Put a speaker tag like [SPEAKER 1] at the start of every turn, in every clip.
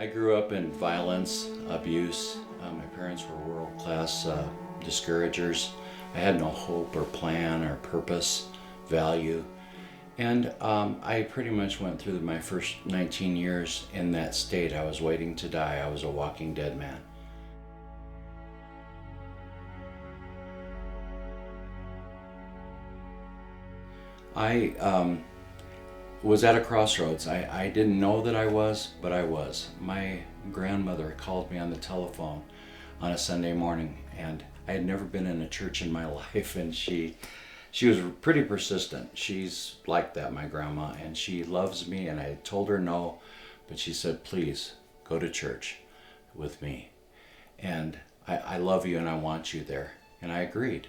[SPEAKER 1] I grew up in violence, abuse. My parents were world-class discouragers. I had no hope or plan or purpose, value. And I pretty much went through my first 19 years in that state. I was waiting to die. I was a walking dead man. I was at a crossroads. I didn't know that I was, but I was. My grandmother called me on the telephone on a Sunday morning, and I had never been in a church in my life, and she was pretty persistent. She's like that, my grandma, and she loves me, and I told her no, but she said, please go to church with me. And I love you and I want you there. And I agreed.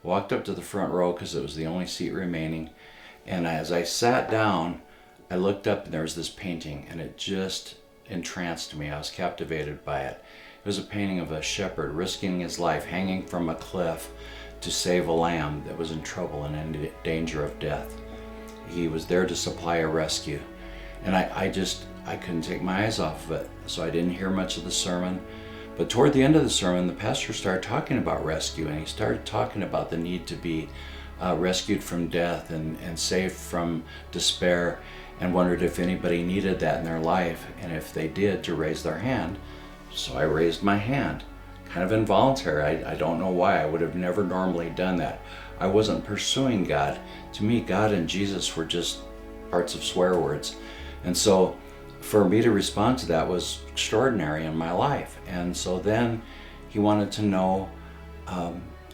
[SPEAKER 1] Walked up to the front row because it was the only seat remaining. And as I sat down, I looked up and there was this painting, and it just entranced me. I was captivated by it. It was a painting of a shepherd risking his life, hanging from a cliff to save a lamb that was in trouble and in danger of death. He was there to supply a rescue. And I couldn't take my eyes off of it, so I didn't hear much of the sermon. But toward the end of the sermon, the pastor started talking about rescue, and he started talking about the need to be rescued from death and saved from despair, and wondered if anybody needed that in their life, and if they did, to raise their hand. So I raised my hand, kind of involuntary. I don't know why. I would have never normally done that. I wasn't pursuing God. To me, God and Jesus were just parts of swear words. And so for me to respond to that was extraordinary in my life. And so then he wanted to know,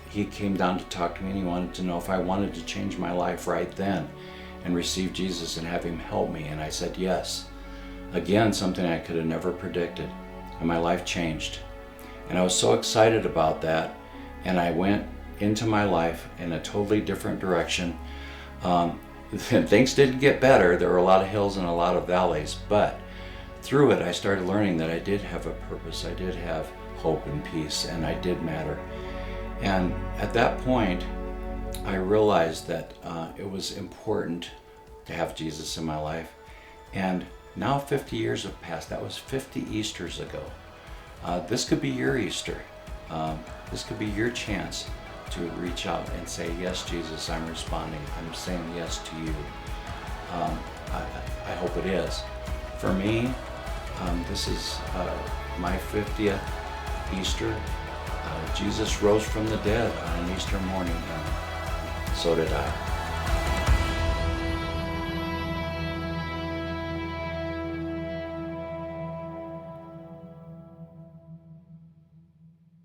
[SPEAKER 1] he came down to talk to me, and he wanted to know if I wanted to change my life right then and receive Jesus and have him help me. And I said yes. Again, something I could have never predicted. And my life changed. And I was so excited about that. And I went into my life in a totally different direction. Things didn't get better. There were a lot of hills and a lot of valleys. But through it, I started learning that I did have a purpose. I did have hope and peace, and I did matter. And at that point, I realized that it was important to have Jesus in my life. And now 50 years have passed. That was 50 Easters ago. This could be your Easter. This could be your chance to reach out and say, yes, Jesus, I'm responding. I'm saying yes to you. I hope it is. For me, this is my 50th Easter. Jesus rose from the dead on an Easter morning, and so did I.